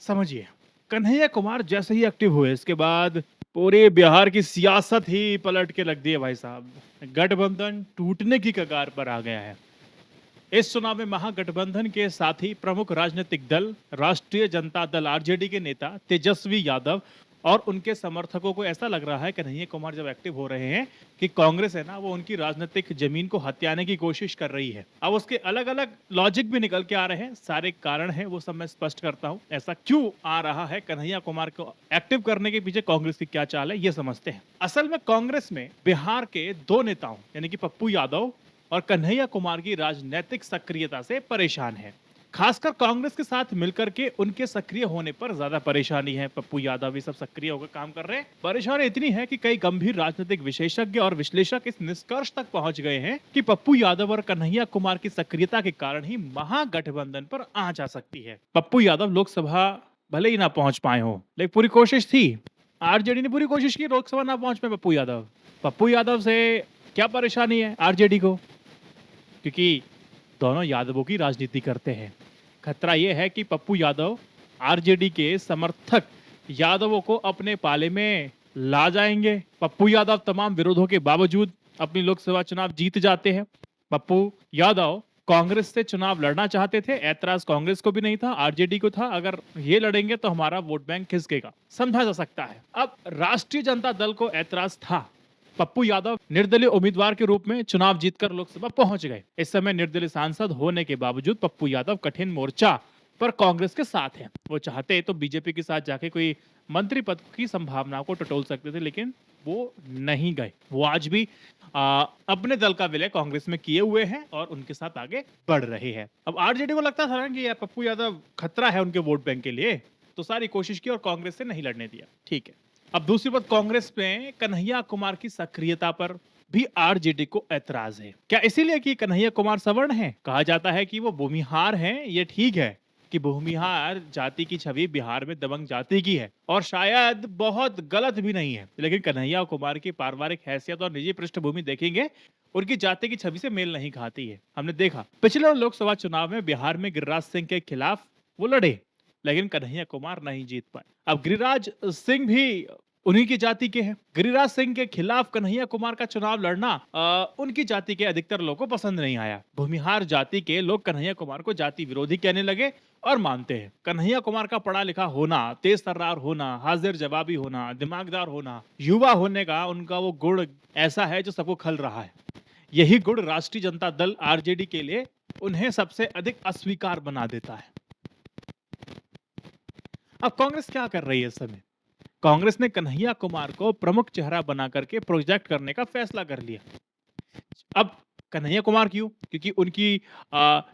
समझिए, कन्हैया कुमार जैसे ही एक्टिव हुए इसके बाद पूरे बिहार की सियासत ही पलट के रख दी है भाई साहब। गठबंधन टूटने की कगार पर आ गया है। इस चुनाव में महागठबंधन के साथी प्रमुख राजनीतिक दल राष्ट्रीय जनता दल आरजेडी के नेता तेजस्वी यादव और उनके समर्थकों को ऐसा लग रहा है कन्हैया कुमार जब एक्टिव हो रहे हैं कि कांग्रेस है ना वो उनकी राजनीतिक जमीन को हथियाने की कोशिश कर रही है। अब उसके अलग अलग लॉजिक भी निकल के आ रहे हैं, सारे कारण हैं वो सब मैं स्पष्ट करता हूं। ऐसा क्यों आ रहा है, कन्हैया कुमार को एक्टिव करने के पीछे कांग्रेस की क्या चाल है ये समझते हैं। असल में कांग्रेस में बिहार के दो नेताओं यानी कि पप्पू यादव और कन्हैया कुमार की राजनीतिक सक्रियता से परेशान है। खासकर कांग्रेस के साथ मिलकर के उनके सक्रिय होने पर ज्यादा परेशानी है। पप्पू यादव भी सब सक्रिय होकर काम कर रहे हैं। परेशानी इतनी है कि कई गंभीर राजनीतिक विशेषज्ञ और विश्लेषक इस निष्कर्ष तक पहुंच गए हैं कि पप्पू यादव और कन्हैया कुमार की सक्रियता के कारण ही महागठबंधन पर आ जा सकती है। पप्पू यादव लोकसभा भले ही ना पहुंच पाए हो, लेकिन पूरी कोशिश थी। आरजेडी ने पूरी कोशिश की लोकसभा ना पहुंच पाए पप्पू यादव से क्या परेशानी है आरजेडी को, क्योंकि दोनों यादवों की राजनीति करते हैं। खतरा यह है कि पप्पू यादव आरजेडी के समर्थक यादवों को अपने पाले में ला जाएंगे। पप्पू यादव तमाम विरोधों के बावजूद अपनी लोकसभा चुनाव जीत जाते हैं। पप्पू यादव कांग्रेस से चुनाव लड़ना चाहते थे, ऐतराज कांग्रेस को भी नहीं था, आरजेडी को था। अगर ये लड़ेंगे तो हमारा वोट बैंक खिसकेगा, समझा जा सकता है। अब राष्ट्रीय जनता दल को ऐतराज था। पप्पू यादव निर्दलीय उम्मीदवार के रूप में चुनाव जीतकर लोकसभा पहुंच गए। इस समय निर्दलीय सांसद होने के बावजूद पप्पू यादव कठिन मोर्चा पर कांग्रेस के साथ हैं। वो चाहते तो बीजेपी के साथ जाके कोई मंत्री पद की संभावना को टटोल सकते थे, लेकिन वो नहीं गए। वो आज भी अपने दल का विलय कांग्रेस में किए हुए हैं और उनके साथ आगे बढ़ रहे हैं। अब आरजेडी को लगता था ना कि यार पप्पू यादव खतरा है उनके वोट बैंक के लिए, तो सारी कोशिश की और कांग्रेस से नहीं लड़ने दिया। ठीक है। अब दूसरी बात, कांग्रेस में कन्हैया कुमार की सक्रियता पर भी आरजेडी को ऐतराज है। क्या इसीलिए कि कन्हैया कुमार सवर्ण हैं? कहा जाता है कि वो भूमिहार हैं। ये ठीक है कि भूमिहार जाति की छवि बिहार में दबंग जाति की है और शायद बहुत गलत भी नहीं है, लेकिन कन्हैया कुमार की पारिवारिक हैसियत और निजी पृष्ठभूमि देखेंगे, उनकी जाति की छवि से मेल नहीं खाती है। हमने देखा पिछले लोकसभा चुनाव में बिहार में गिरिराज सिंह के खिलाफ वो लड़े, लेकिन कन्हैया कुमार नहीं जीत पाए। अब गिरिराज सिंह भी उन्हीं की जाति के हैं। गिरिराज सिंह के खिलाफ कन्हैया कुमार का चुनाव लड़ना उनकी जाति के अधिकतर लोगों को पसंद नहीं आया। भूमिहार जाति के लोग कन्हैया कुमार को जाति विरोधी कहने लगे और मानते हैं। कन्हैया कुमार का पढ़ा लिखा होना, तेज तर्रार होना, हाजिर जवाबी होना, दिमागदार होना, युवा होने का उनका वो गुण ऐसा है जो सबको खल रहा है। यही गुण राष्ट्रीय जनता दल आरजेडी के लिए उन्हें सबसे अधिक अस्वीकार बना देता है। अब कांग्रेस क्या कर रही है इस समय? कांग्रेस ने कन्हैया कुमार को प्रमुख चेहरा बना करके प्रोजेक्ट करने का फैसला कर लिया। अब कन्हैया कुमार क्यों? क्योंकि उनकी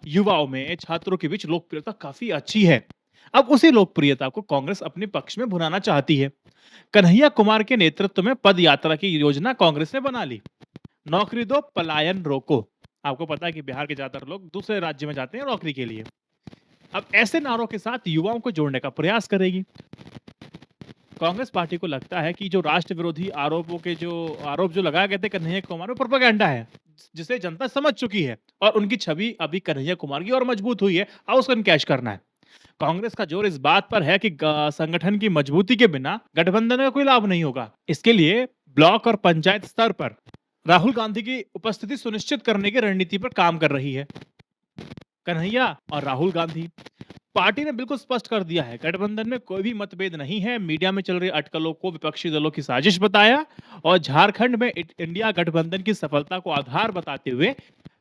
युवाओं में, छात्रों के बीच लोकप्रियता काफी अच्छी है। अब उसी लोकप्रियता को कांग्रेस अपने पक्ष में भुनाना चाहती है। कन्हैया कुमार के नेतृत्व में पद यात्रा की योजना कांग्रेस ने बना ली। नौकरी दो, पलायन रोको। आपको पता है कि बिहार के ज्यादातर लोग दूसरे राज्य में जाते हैं नौकरी के लिए। अब ऐसे नारों के साथ युवाओं को जोड़ने का प्रयास करेगी। कांग्रेस पार्टी को लगता है कि जो राष्ट्र विरोधी आरोप जो लगाए गए थे कन्हैया कुमार में, प्रोपेगेंडा है जिसे जनता समझ चुकी है और उनकी छवि अभी कन्हैया कुमार की और मजबूत हुई है। अब उसको कैश करना है। कांग्रेस का जोर इस बात पर है कि संगठन की मजबूती के बिना गठबंधन का कोई लाभ नहीं होगा। इसके लिए ब्लॉक और पंचायत स्तर पर राहुल गांधी की उपस्थिति सुनिश्चित करने की रणनीति पर काम कर रही है कन्हैया और राहुल गांधी। पार्टी ने बिल्कुल स्पष्ट कर दिया है गठबंधन में कोई भी मतभेद नहीं है। मीडिया में चल रही अटकलों को विपक्षी दलों की साजिश बताया और झारखंड में इंडिया गठबंधन की सफलता को आधार बताते हुए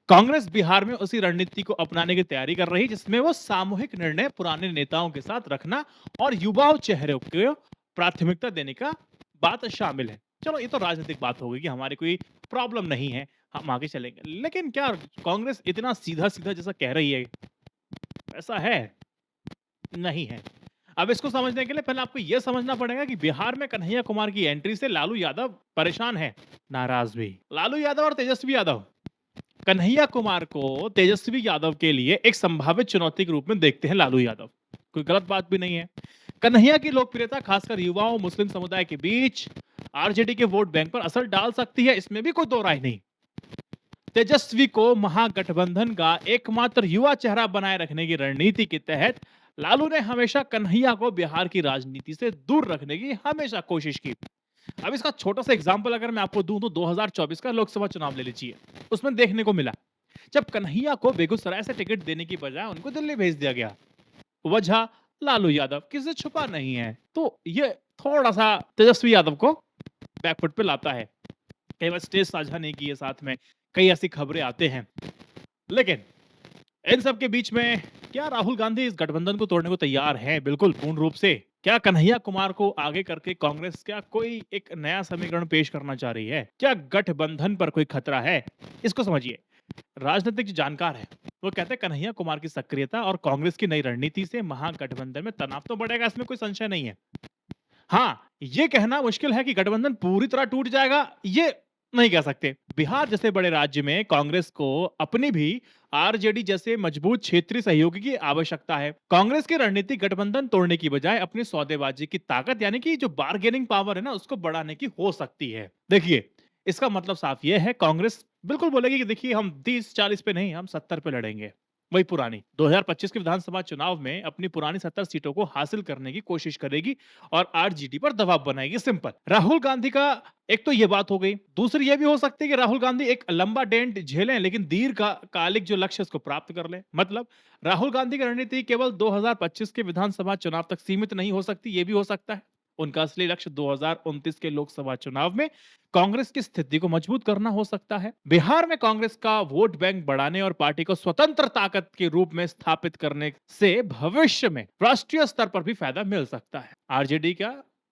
कांग्रेस बिहार में उसी रणनीति को अपनाने की तैयारी कर रही, जिसमें वो सामूहिक निर्णय पुराने नेताओं के साथ रखना और युवाओं चेहरे को प्राथमिकता देने का बात शामिल है। चलो ये तो राजनीतिक बात होगी कि हमारी कोई प्रॉब्लम नहीं है, हम आगे चलेंगे, लेकिन क्या कांग्रेस इतना सीधा सीधा जैसा कह रही है ऐसा है? नहीं है। अब इसको समझने के लिए पहले आपको यह समझना पड़ेगा कि बिहार में कन्हैया कुमार की एंट्री से लालू यादव परेशान है, नाराज भी। लालू यादव और तेजस्वी यादव कन्हैया कुमार को तेजस्वी यादव के लिए एक संभावित चुनौती के रूप में देखते हैं। लालू यादव कोई गलत बात भी नहीं है। कन्हैया की लोकप्रियता खासकर युवाओं, मुस्लिम समुदाय के बीच आरजेडी के वोट बैंक पर असर डाल सकती है, इसमें भी कोई दो राय नहीं। तेजस्वी को महागठबंधन का एकमात्र युवा चेहरा बनाए रखने की रणनीति के तहत लालू ने हमेशा कन्हैया को बिहार की राजनीति से दूर रखने की हमेशा कोशिश की। अब इसका छोटा सा एग्जाम्पल अगर मैं आपको दूं तो 2024 का लोकसभा चुनाव ले लीजिए। उसमें देखने को मिला जब कन्हैया को बेगूसराय से टिकट देने की बजाय उनको दिल्ली भेज दिया गया। वजह लालू यादव किसी से छुपा नहीं है। तो ये थोड़ा सा तेजस्वी यादव को बैकफुट पे लाता है। कई बार स्टेज साझा नहीं किए साथ में, कई ऐसी खबरें आते हैं। लेकिन इन सब के बीच में क्या राहुल गांधी इस गठबंधन को तोड़ने को तैयार हैं? बिल्कुल पूर्ण रूप से। क्या कन्हैया कुमार को आगे करके कांग्रेस क्या कोई एक नया समीकरण पेश करना चाह रही है? क्या गठबंधन पर कोई खतरा है? इसको समझिए। राजनीतिक जो जानकार है वो कहते हैं कन्हैया कुमार की सक्रियता और कांग्रेस की नई रणनीति से महागठबंधन में तनाव तो बढ़ेगा, इसमें कोई संशय नहीं है। हाँ, ये कहना मुश्किल है कि गठबंधन पूरी तरह टूट जाएगा, ये नहीं कह सकते। बिहार जैसे बड़े राज्य में कांग्रेस को अपनी भी आरजेडी जैसे मजबूत क्षेत्रीय सहयोगी की आवश्यकता है। कांग्रेस की रणनीति गठबंधन तोड़ने की बजाय अपनी सौदेबाजी की ताकत यानी कि जो बार्गेनिंग पावर है ना उसको बढ़ाने की हो सकती है। देखिए, इसका मतलब साफ ये है कांग्रेस बिल्कुल बोलेगी कि देखिए हम 30-40 पे नहीं, हम 70 पे लड़ेंगे। वही पुरानी 2025 के विधानसभा चुनाव में अपनी पुरानी 70 सीटों को हासिल करने की कोशिश करेगी और आरजेडी पर दबाव बनाएगी। सिंपल। राहुल गांधी का एक तो ये बात हो गई। दूसरी ये भी हो सकती है कि राहुल गांधी एक लंबा डेंट झेलें लेकिन दीर्घकालिक जो लक्ष्य है उसको प्राप्त कर लें। मतलब राहुल गांधी की रणनीति केवल 2025 के विधानसभा चुनाव तक सीमित नहीं हो सकती, ये भी हो सकता है उनका असली लक्ष्य 2029 के लोकसभा चुनाव में कांग्रेस की स्थिति को मजबूत करना हो सकता है। बिहार में कांग्रेस का वोट बैंक बढ़ाने और पार्टी को स्वतंत्र ताकत के रूप में स्थापित करने से भविष्य में राष्ट्रीय स्तर पर भी फायदा मिल सकता है। आरजेडी का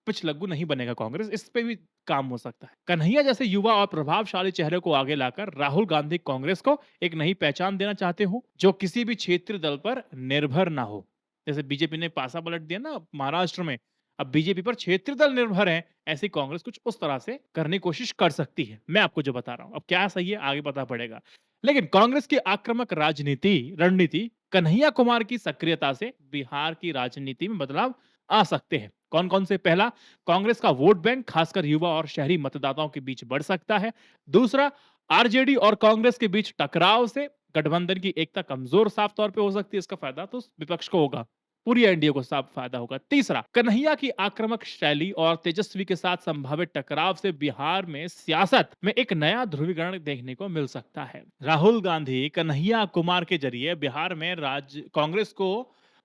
पिछलग्गू नहीं बनेगा कांग्रेस, इस पे भी काम हो सकता है। कन्हैया जैसे युवा और प्रभावशाली चेहरे को आगे लाकर राहुल गांधी कांग्रेस को एक नई पहचान देना चाहते हो जो किसी भी क्षेत्रीय दल पर निर्भर ना हो। जैसे बीजेपी ने पासा पलट दिया ना महाराष्ट्र में, अब बीजेपी पर क्षेत्रीय दल निर्भर है, ऐसी कांग्रेस कुछ उस तरह से करने की कोशिश कर सकती है। मैं आपको जो बता रहा हूं, अब क्या सही है आगे पता पड़ेगा। लेकिन कांग्रेस की आक्रामक राजनीति रणनीति कन्हैया कुमार की सक्रियता से बिहार की राजनीति में बदलाव आ सकते हैं। कौन कौन से? पहला, कांग्रेस का वोट बैंक खासकर युवा और शहरी मतदाताओं के बीच बढ़ सकता है। दूसरा, आरजेडी और कांग्रेस के बीच टकराव से गठबंधन की एकता कमजोर साफ तौर पे हो सकती है, इसका फायदा तो विपक्ष को होगा, पूरी एनडीए को साफ फायदा होगा। तीसरा, कन्हैया की आक्रामक शैली और तेजस्वी के साथ संभावित टकराव से बिहार में सियासत में एक नया ध्रुवीकरण देखने को मिल सकता है। राहुल गांधी कन्हैया कुमार के जरिए बिहार में राज्य कांग्रेस को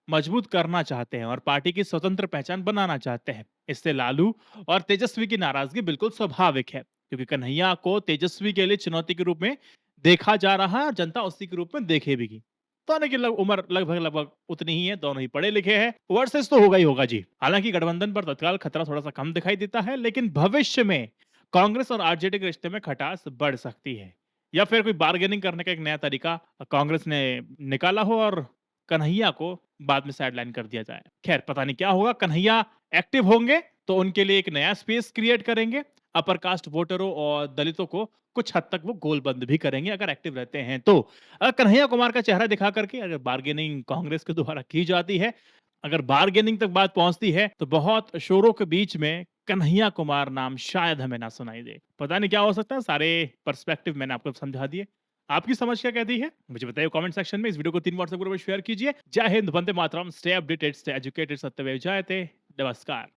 मजबूत करना चाहते हैं और पार्टी की स्वतंत्र पहचान बनाना चाहते हैं। इससे लालू और तेजस्वी की नाराजगी बिल्कुल स्वाभाविक है क्योंकि कन्हैया को तेजस्वी के लिए चुनौती के रूप में देखा जा रहा है और जनता उसी के रूप में देखेगी। दोनों की उम्र लगभग लगभग उतनी ही है, दोनों ही पढ़े लिखे हैं। वर्सेस तो होगा ही होगा जी। हालांकि गठबंधन पर तत्काल खतरा थोड़ा सा कम दिखाई देता है, लेकिन भविष्य में कांग्रेस और आरजेडी के रिश्ते में खटास बढ़ सकती है या फिर कोई बार्गेनिंग करने का एक नया तरीका कांग्रेस ने निकाला हो और कन्हैया को बाद में साइडलाइन कर दिया जाए। खैर पता नहीं क्या होगा। कन्हैया एक्टिव होंगे तो उनके लिए एक नया स्पेस क्रिएट करेंगे। अपर कास्ट वोटरों और दलितों को कुछ हद तक वो गोलबंद भी करेंगे अगर एक्टिव रहते हैं तो। कन्हैया कुमार का चेहरा दिखा करके अगर बार्गेनिंग कांग्रेस के द्वारा की जाती है, अगर बार्गेनिंग तक बात पहुंचती है तो बहुत शोरों के बीच में कन्हैया कुमार नाम शायद हमें ना सुनाई दे। पता नहीं क्या हो सकता है। सारे पर्सपेक्टिव मैंने आपको समझा दिए। आपकी समझ क्या कहती है मुझे बताइए कमेंट सेक्शन में। इस वीडियो को 3 व्हाट्सएप ग्रुप में शेयर कीजिए। जय Hind, Vande Mataram, stay updated, stay educated, सत्यमेव जयते। नमस्कार।